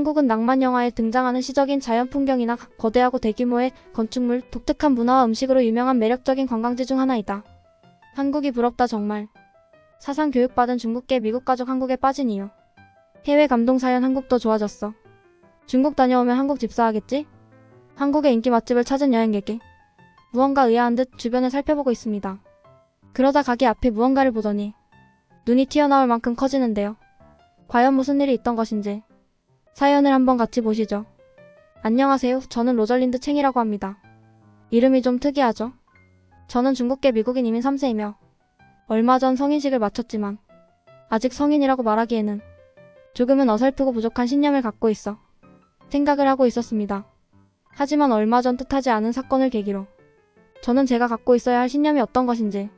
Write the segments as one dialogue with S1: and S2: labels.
S1: 한국은 낭만 영화에 등장하는 시적인 자연 풍경이나 거대하고 대규모의 건축물, 독특한 문화와 음식으로 유명한 매력적인 관광지 중 하나이다. 한국이 부럽다 정말. 사상 교육받은 중국계 미국 가족 한국에 빠진 이유. 해외 감동 사연. 한국도 좋아졌어. 중국 다녀오면 한국 집사하겠지? 한국의 인기 맛집을 찾은 여행객이 무언가 의아한 듯 주변을 살펴보고 있습니다. 그러다 가게 앞에 무언가를 보더니 눈이 튀어나올 만큼 커지는데요. 과연 무슨 일이 있던 것인지 사연을 한번 같이 보시죠. 안녕하세요. 저는 로절린드 챙이라고 합니다. 이름이 좀 특이하죠? 저는 중국계 미국인 이민 3세이며 얼마 전 성인식을 마쳤지만 아직 성인이라고 말하기에는 조금은 어설프고 부족한 신념을 갖고 있어 생각을 하고 있었습니다. 하지만 얼마 전 뜻하지 않은 사건을 계기로 저는 제가 갖고 있어야 할 신념이 어떤 것인지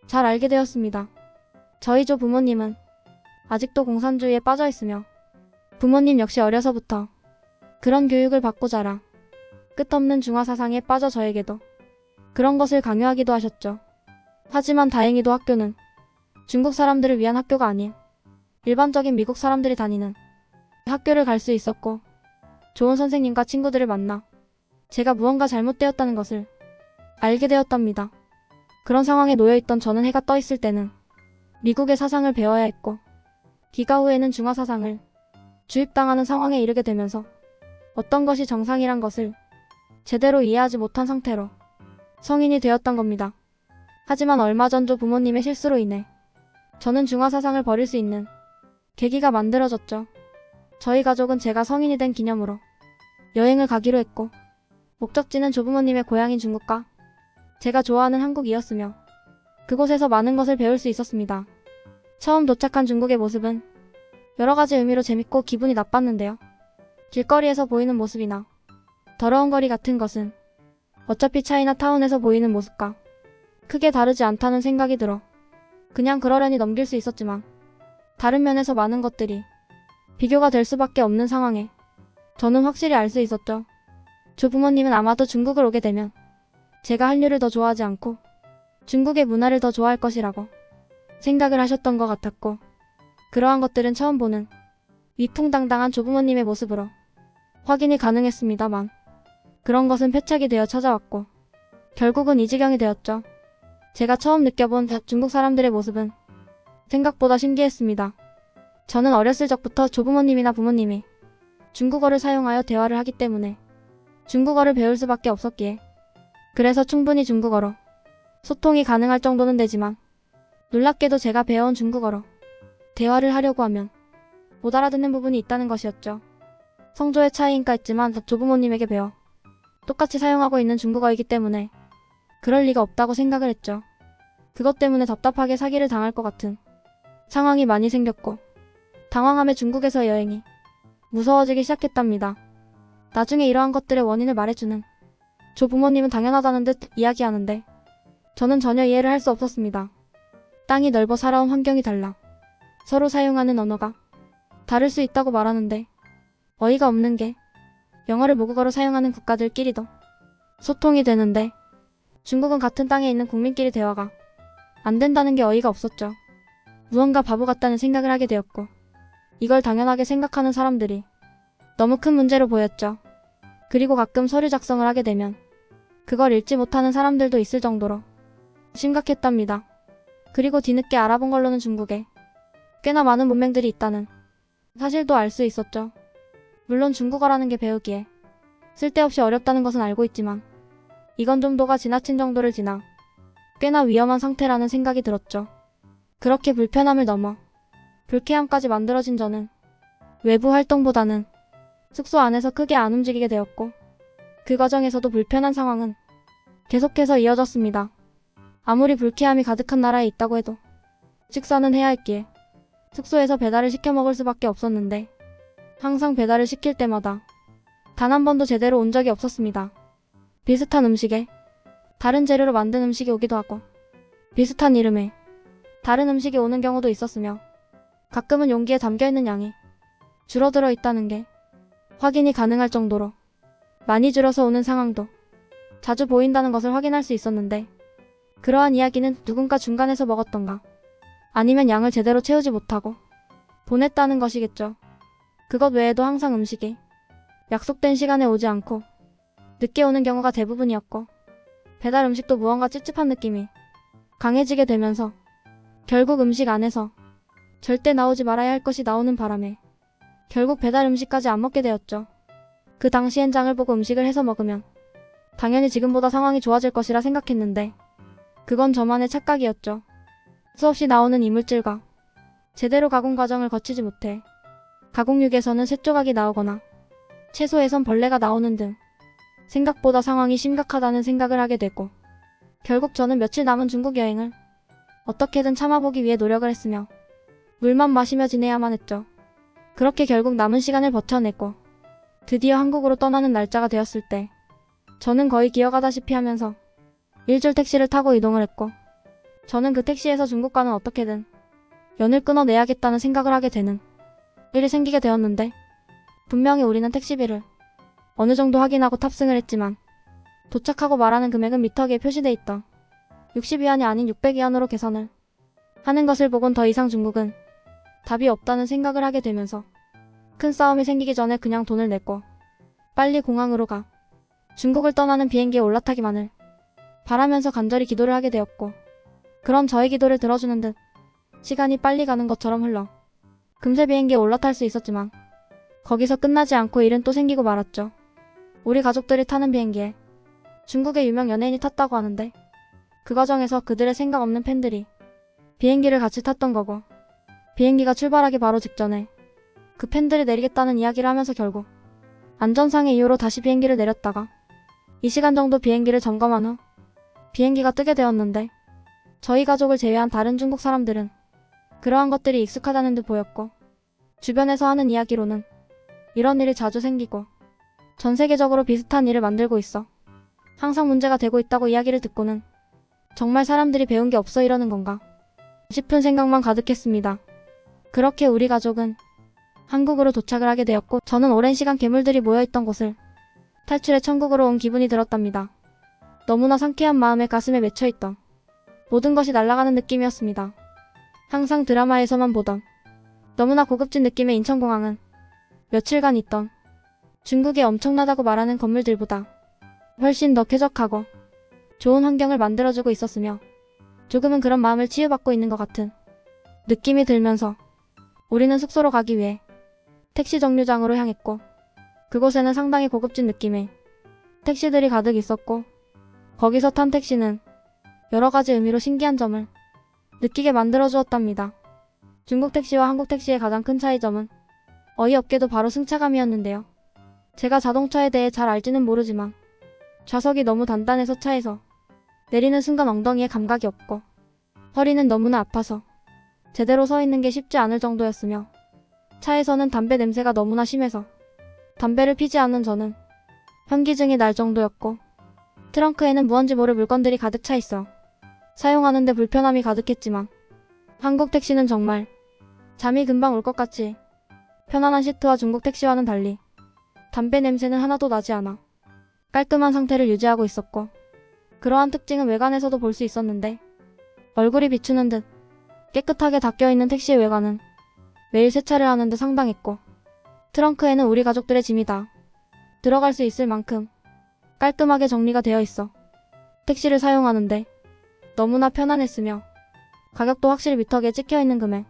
S1: 잘 알게 되었습니다. 저희 조 부모님은 아직도 공산주의에 빠져 있으며 부모님 역시 어려서부터 그런 교육을 받고 자라 끝없는 중화 사상에 빠져 저에게도 그런 것을 강요하기도 하셨죠. 하지만 다행히도 학교는 중국 사람들을 위한 학교가 아닌 일반적인 미국 사람들이 다니는 학교를 갈 수 있었고 좋은 선생님과 친구들을 만나 제가 무언가 잘못되었다는 것을 알게 되었답니다. 그런 상황에 놓여있던 저는 해가 떠 있을 때는 미국의 사상을 배워야 했고 기가 후에는 중화 사상을 주입당하는 상황에 이르게 되면서 어떤 것이 정상이란 것을 제대로 이해하지 못한 상태로 성인이 되었던 겁니다. 하지만 얼마 전 조 부모님의 실수로 인해 저는 중화 사상을 버릴 수 있는 계기가 만들어졌죠. 저희 가족은 제가 성인이 된 기념으로 여행을 가기로 했고 목적지는 조부모님의 고향인 중국과 제가 좋아하는 한국이었으며 그곳에서 많은 것을 배울 수 있었습니다. 처음 도착한 중국의 모습은 여러 가지 의미로 재밌고 기분이 나빴는데요. 길거리에서 보이는 모습이나 더러운 거리 같은 것은 어차피 차이나타운에서 보이는 모습과 크게 다르지 않다는 생각이 들어 그냥 그러려니 넘길 수 있었지만 다른 면에서 많은 것들이 비교가 될 수밖에 없는 상황에 저는 확실히 알 수 있었죠. 조부모님은 아마도 중국을 오게 되면 제가 한류를 더 좋아하지 않고 중국의 문화를 더 좋아할 것이라고 생각을 하셨던 것 같았고 그러한 것들은 처음 보는 위풍당당한 조부모님의 모습으로 확인이 가능했습니다만 그런 것은 패착이 되어 찾아왔고 결국은 이 지경이 되었죠. 제가 처음 느껴본 중국 사람들의 모습은 생각보다 신기했습니다. 저는 어렸을 적부터 조부모님이나 부모님이 중국어를 사용하여 대화를 하기 때문에 중국어를 배울 수밖에 없었기에 그래서 충분히 중국어로 소통이 가능할 정도는 되지만 놀랍게도 제가 배워온 중국어로 대화를 하려고 하면 못 알아듣는 부분이 있다는 것이었죠. 성조의 차이인가 했지만 조부모님에게 배워 똑같이 사용하고 있는 중국어이기 때문에 그럴 리가 없다고 생각을 했죠. 그것 때문에 답답하게 사기를 당할 것 같은 상황이 많이 생겼고 당황함에 중국에서 여행이 무서워지기 시작했답니다. 나중에 이러한 것들의 원인을 말해주는 조부모님은 당연하다는 듯 이야기하는데 저는 전혀 이해를 할 수 없었습니다. 땅이 넓어 살아온 환경이 달라 서로 사용하는 언어가 다를 수 있다고 말하는데 어이가 없는 게 영어를 모국어로 사용하는 국가들끼리도 소통이 되는데 중국은 같은 땅에 있는 국민끼리 대화가 안 된다는 게 어이가 없었죠. 무언가 바보 같다는 생각을 하게 되었고 이걸 당연하게 생각하는 사람들이 너무 큰 문제로 보였죠. 그리고 가끔 서류 작성을 하게 되면 그걸 읽지 못하는 사람들도 있을 정도로 심각했답니다. 그리고 뒤늦게 알아본 걸로는 중국에 꽤나 많은 문맹들이 있다는 사실도 알 수 있었죠. 물론 중국어라는 게 배우기에 쓸데없이 어렵다는 것은 알고 있지만 이건 좀 도가 지나친 정도를 지나 꽤나 위험한 상태라는 생각이 들었죠. 그렇게 불편함을 넘어 불쾌함까지 만들어진 저는 외부 활동보다는 숙소 안에서 크게 안 움직이게 되었고 그 과정에서도 불편한 상황은 계속해서 이어졌습니다. 아무리 불쾌함이 가득한 나라에 있다고 해도 식사는 해야 했기에 숙소에서 배달을 시켜 먹을 수밖에 없었는데 항상 배달을 시킬 때마다 단 한 번도 제대로 온 적이 없었습니다. 비슷한 음식에 다른 재료로 만든 음식이 오기도 하고 비슷한 이름의 다른 음식이 오는 경우도 있었으며 가끔은 용기에 담겨있는 양이 줄어들어 있다는 게 확인이 가능할 정도로 많이 줄어서 오는 상황도 자주 보인다는 것을 확인할 수 있었는데 그러한 이야기는 누군가 중간에서 먹었던가 아니면 양을 제대로 채우지 못하고 보냈다는 것이겠죠. 그것 외에도 항상 음식이 약속된 시간에 오지 않고 늦게 오는 경우가 대부분이었고, 배달 음식도 무언가 찝찝한 느낌이 강해지게 되면서 결국 음식 안에서 절대 나오지 말아야 할 것이 나오는 바람에 결국 배달 음식까지 안 먹게 되었죠. 그 당시엔 장을 보고 음식을 해서 먹으면 당연히 지금보다 상황이 좋아질 것이라 생각했는데 그건 저만의 착각이었죠. 수없이 나오는 이물질과 제대로 가공 과정을 거치지 못해 가공육에서는 쇳조각이 나오거나 채소에선 벌레가 나오는 등 생각보다 상황이 심각하다는 생각을 하게 되고, 결국 저는 며칠 남은 중국 여행을 어떻게든 참아보기 위해 노력을 했으며 물만 마시며 지내야만 했죠. 그렇게 결국 남은 시간을 버텨냈고 드디어 한국으로 떠나는 날짜가 되었을 때 저는 거의 기어가다시피 하면서 일절 택시를 타고 이동을 했고, 저는 그 택시에서 중국과는 어떻게든 연을 끊어내야겠다는 생각을 하게 되는 일이 생기게 되었는데, 분명히 우리는 택시비를 어느 정도 확인하고 탑승을 했지만 도착하고 말하는 금액은 미터기에 표시돼 있던 60위안이 아닌 600위안으로 계산을 하는 것을 보곤 더 이상 중국은 답이 없다는 생각을 하게 되면서 큰 싸움이 생기기 전에 그냥 돈을 냈고 빨리 공항으로 가 중국을 떠나는 비행기에 올라타기만을 바라면서 간절히 기도를 하게 되었고, 그런 저의 기도를 들어주는 듯 시간이 빨리 가는 것처럼 흘러 금세 비행기에 올라탈 수 있었지만 거기서 끝나지 않고 일은 또 생기고 말았죠. 우리 가족들이 타는 비행기에 중국의 유명 연예인이 탔다고 하는데 그 과정에서 그들의 생각 없는 팬들이 비행기를 같이 탔던 거고, 비행기가 출발하기 바로 직전에 그 팬들이 내리겠다는 이야기를 하면서 결국 안전상의 이유로 다시 비행기를 내렸다가 2시간 정도 비행기를 점검한 후 비행기가 뜨게 되었는데, 저희 가족을 제외한 다른 중국 사람들은 그러한 것들이 익숙하다는 듯 보였고, 주변에서 하는 이야기로는 이런 일이 자주 생기고 전 세계적으로 비슷한 일을 만들고 있어 항상 문제가 되고 있다고 이야기를 듣고는 정말 사람들이 배운 게 없어 이러는 건가 싶은 생각만 가득했습니다. 그렇게 우리 가족은 한국으로 도착을 하게 되었고, 저는 오랜 시간 괴물들이 모여있던 곳을 탈출해 천국으로 온 기분이 들었답니다. 너무나 상쾌한 마음에 가슴에 맺혀있던 모든 것이 날아가는 느낌이었습니다. 항상 드라마에서만 보던 너무나 고급진 느낌의 인천공항은 며칠간 있던 중국의 엄청나다고 말하는 건물들보다 훨씬 더 쾌적하고 좋은 환경을 만들어주고 있었으며 조금은 그런 마음을 치유받고 있는 것 같은 느낌이 들면서 우리는 숙소로 가기 위해 택시 정류장으로 향했고, 그곳에는 상당히 고급진 느낌의 택시들이 가득 있었고, 거기서 탄 택시는 여러가지 의미로 신기한 점을 느끼게 만들어주었답니다. 중국 택시와 한국 택시의 가장 큰 차이점은 어이없게도 바로 승차감이었는데요. 제가 자동차에 대해 잘 알지는 모르지만 좌석이 너무 단단해서 차에서 내리는 순간 엉덩이에 감각이 없고 허리는 너무나 아파서 제대로 서 있는 게 쉽지 않을 정도였으며, 차에서는 담배 냄새가 너무나 심해서 담배를 피지 않는 저는 현기증이 날 정도였고, 트렁크에는 무언지 모를 물건들이 가득 차 있어 사용하는데 불편함이 가득했지만 한국 택시는 정말 잠이 금방 올 것 같이 편안한 시트와 중국 택시와는 달리 담배 냄새는 하나도 나지 않아 깔끔한 상태를 유지하고 있었고, 그러한 특징은 외관에서도 볼 수 있었는데 얼굴이 비추는 듯 깨끗하게 닦여있는 택시의 외관은 매일 세차를 하는데 상당했고, 트렁크에는 우리 가족들의 짐이 다 들어갈 수 있을 만큼 깔끔하게 정리가 되어 있어 택시를 사용하는데 너무나 편안했으며, 가격도 확실히 미터기에 찍혀있는 금액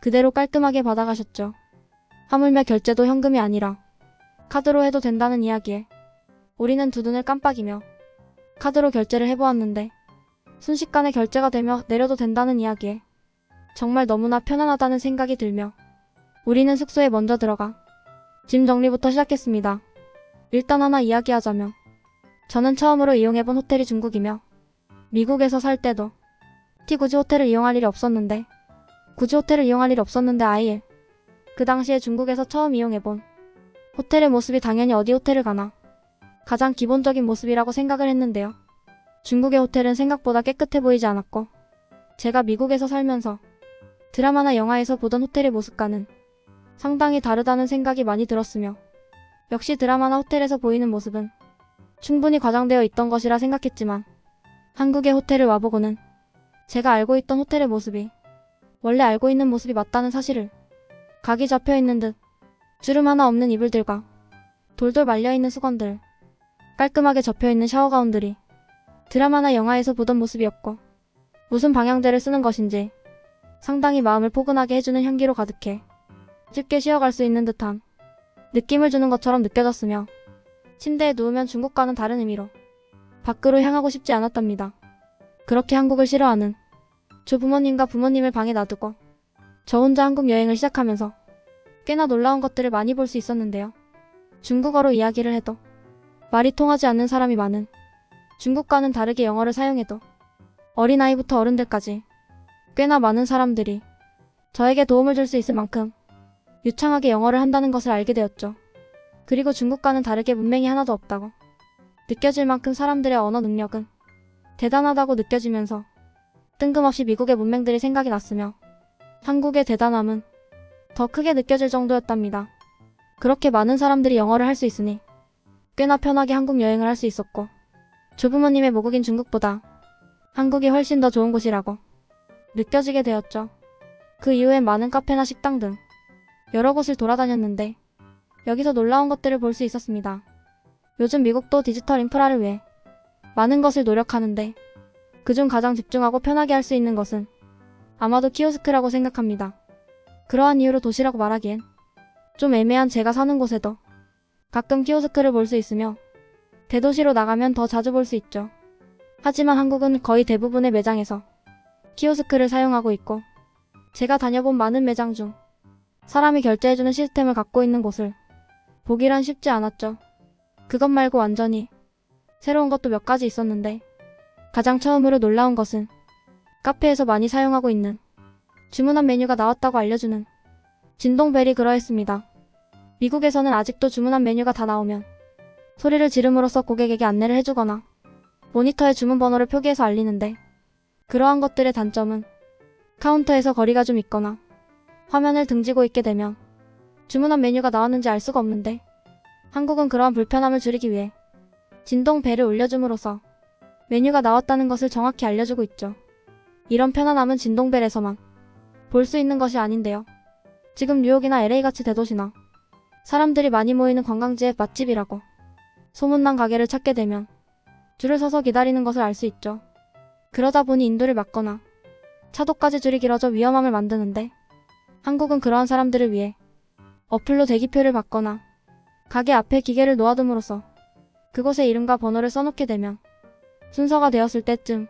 S1: 그대로 깔끔하게 받아가셨죠. 하물며 결제도 현금이 아니라 카드로 해도 된다는 이야기에 우리는 두 눈을 깜빡이며 카드로 결제를 해보았는데 순식간에 결제가 되며 내려도 된다는 이야기에 정말 너무나 편안하다는 생각이 들며 우리는 숙소에 먼저 들어가 짐 정리부터 시작했습니다. 일단 하나 이야기하자면 저는 처음으로 이용해본 호텔이 중국이며 미국에서 살 때도 굳이 호텔을 이용할 일이 없었는데 아예 그 당시에 중국에서 처음 이용해본 호텔의 모습이 당연히 어디 호텔을 가나 가장 기본적인 모습이라고 생각을 했는데요. 중국의 호텔은 생각보다 깨끗해 보이지 않았고, 제가 미국에서 살면서 드라마나 영화에서 보던 호텔의 모습과는 상당히 다르다는 생각이 많이 들었으며, 역시 드라마나 호텔에서 보이는 모습은 충분히 과장되어 있던 것이라 생각했지만 한국의 호텔을 와보고는 제가 알고 있던 호텔의 모습이 원래 알고 있는 모습이 맞다는 사실을 각이 잡혀있는 듯 주름 하나 없는 이불들과 돌돌 말려있는 수건들, 깔끔하게 접혀있는 샤워가운들이 드라마나 영화에서 보던 모습이었고, 무슨 방향제를 쓰는 것인지 상당히 마음을 포근하게 해주는 향기로 가득해 쉽게 쉬어갈 수 있는 듯한 느낌을 주는 것처럼 느껴졌으며, 침대에 누우면 중국과는 다른 의미로 밖으로 향하고 싶지 않았답니다. 그렇게 한국을 싫어하는 조부모님과 부모님을 방에 놔두고 저 혼자 한국 여행을 시작하면서 꽤나 놀라운 것들을 많이 볼 수 있었는데요. 중국어로 이야기를 해도 말이 통하지 않는 사람이 많은, 중국과는 다르게 영어를 사용해도 어린아이부터 어른들까지 꽤나 많은 사람들이 저에게 도움을 줄 수 있을 만큼 유창하게 영어를 한다는 것을 알게 되었죠. 그리고 중국과는 다르게 문맹이 하나도 없다고 느껴질 만큼 사람들의 언어 능력은 대단하다고 느껴지면서 뜬금없이 미국의 문맹들이 생각이 났으며, 한국의 대단함은 더 크게 느껴질 정도였답니다. 그렇게 많은 사람들이 영어를 할 수 있으니 꽤나 편하게 한국 여행을 할 수 있었고, 조부모님의 모국인 중국보다 한국이 훨씬 더 좋은 곳이라고 느껴지게 되었죠. 그 이후엔 많은 카페나 식당 등 여러 곳을 돌아다녔는데 여기서 놀라운 것들을 볼 수 있었습니다. 요즘 미국도 디지털 인프라를 위해 많은 것을 노력하는데 그중 가장 집중하고 편하게 할 수 있는 것은 아마도 키오스크라고 생각합니다. 그러한 이유로 도시라고 말하기엔 좀 애매한 제가 사는 곳에도 가끔 키오스크를 볼 수 있으며, 대도시로 나가면 더 자주 볼 수 있죠. 하지만 한국은 거의 대부분의 매장에서 키오스크를 사용하고 있고, 제가 다녀본 많은 매장 중 사람이 결제해주는 시스템을 갖고 있는 곳을 보기란 쉽지 않았죠. 그것 말고 완전히 새로운 것도 몇 가지 있었는데, 가장 처음으로 놀라운 것은 카페에서 많이 사용하고 있는 주문한 메뉴가 나왔다고 알려주는 진동벨이 그러했습니다. 미국에서는 아직도 주문한 메뉴가 다 나오면 소리를 지름으로써 고객에게 안내를 해주거나 모니터에 주문 번호를 표기해서 알리는데, 그러한 것들의 단점은 카운터에서 거리가 좀 있거나 화면을 등지고 있게 되면 주문한 메뉴가 나왔는지 알 수가 없는데, 한국은 그러한 불편함을 줄이기 위해 진동벨을 울려줌으로써 메뉴가 나왔다는 것을 정확히 알려주고 있죠. 이런 편안함은 진동벨에서만 볼 수 있는 것이 아닌데요. 지금 뉴욕이나 LA같이 대도시나 사람들이 많이 모이는 관광지의 맛집이라고 소문난 가게를 찾게 되면 줄을 서서 기다리는 것을 알 수 있죠. 그러다 보니 인도를 막거나 차도까지 줄이 길어져 위험함을 만드는데, 한국은 그러한 사람들을 위해 어플로 대기표를 받거나 가게 앞에 기계를 놓아둠으로써 그곳에 이름과 번호를 써놓게 되면 순서가 되었을 때쯤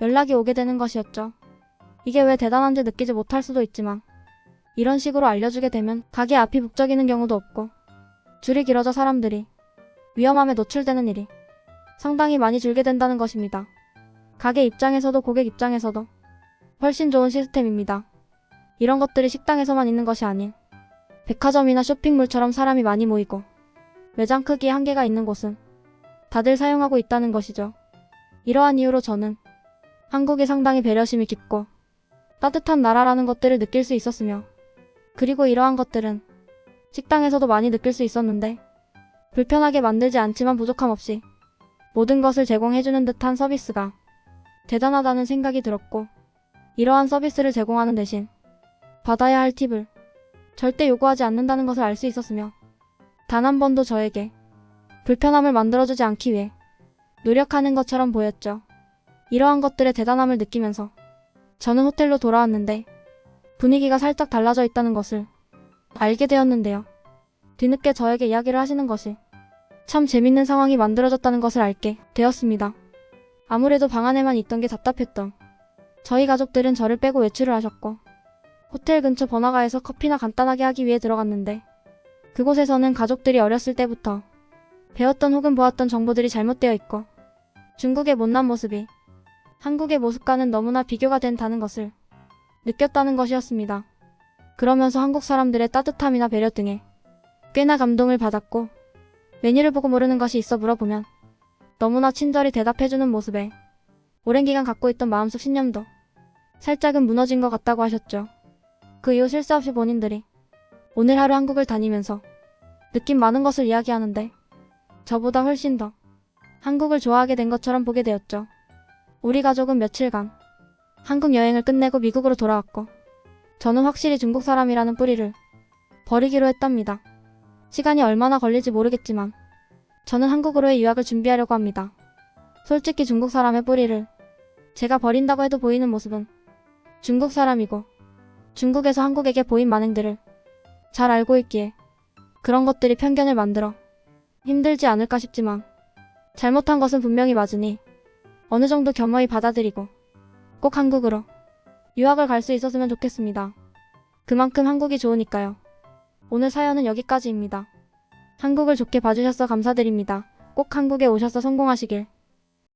S1: 연락이 오게 되는 것이었죠. 이게 왜 대단한지 느끼지 못할 수도 있지만, 이런 식으로 알려주게 되면 가게 앞이 북적이는 경우도 없고 줄이 길어져 사람들이 위험함에 노출되는 일이 상당히 많이 줄게 된다는 것입니다. 가게 입장에서도 고객 입장에서도 훨씬 좋은 시스템입니다. 이런 것들이 식당에서만 있는 것이 아닌 백화점이나 쇼핑몰처럼 사람이 많이 모이고 매장 크기에 한계가 있는 곳은 다들 사용하고 있다는 것이죠. 이러한 이유로 저는 한국이 상당히 배려심이 깊고 따뜻한 나라라는 것들을 느낄 수 있었으며, 그리고 이러한 것들은 식당에서도 많이 느낄 수 있었는데, 불편하게 만들지 않지만 부족함 없이 모든 것을 제공해주는 듯한 서비스가 대단하다는 생각이 들었고, 이러한 서비스를 제공하는 대신 받아야 할 팁을 절대 요구하지 않는다는 것을 알 수 있었으며, 단 한 번도 저에게 불편함을 만들어주지 않기 위해 노력하는 것처럼 보였죠. 이러한 것들의 대단함을 느끼면서 저는 호텔로 돌아왔는데 분위기가 살짝 달라져 있다는 것을 알게 되었는데요. 뒤늦게 저에게 이야기를 하시는 것이 참 재밌는 상황이 만들어졌다는 것을 알게 되었습니다. 아무래도 방 안에만 있던 게 답답했던 저희 가족들은 저를 빼고 외출을 하셨고, 호텔 근처 번화가에서 커피나 간단하게 하기 위해 들어갔는데, 그곳에서는 가족들이 어렸을 때부터 배웠던 혹은 보았던 정보들이 잘못되어 있고, 중국의 못난 모습이 한국의 모습과는 너무나 비교가 된다는 것을 느꼈다는 것이었습니다. 그러면서 한국 사람들의 따뜻함이나 배려 등에 꽤나 감동을 받았고, 메뉴를 보고 모르는 것이 있어 물어보면 너무나 친절히 대답해주는 모습에 오랜 기간 갖고 있던 마음속 신념도 살짝은 무너진 것 같다고 하셨죠. 그 이후 쉴 새 없이 본인들이 오늘 하루 한국을 다니면서 느낀 많은 것을 이야기하는데, 저보다 훨씬 더 한국을 좋아하게 된 것처럼 보게 되었죠. 우리 가족은 며칠간 한국 여행을 끝내고 미국으로 돌아왔고, 저는 확실히 중국 사람이라는 뿌리를 버리기로 했답니다. 시간이 얼마나 걸릴지 모르겠지만 저는 한국으로의 유학을 준비하려고 합니다. 솔직히 중국 사람의 뿌리를 제가 버린다고 해도 보이는 모습은 중국 사람이고 중국에서 한국에게 보인 만행들을 잘 알고 있기에 그런 것들이 편견을 만들어 힘들지 않을까 싶지만 잘못한 것은 분명히 맞으니 어느 정도 겸허히 받아들이고 꼭 한국으로 유학을 갈 수 있었으면 좋겠습니다. 그만큼 한국이 좋으니까요. 오늘 사연은 여기까지입니다. 한국을 좋게 봐주셔서 감사드립니다. 꼭 한국에 오셔서 성공하시길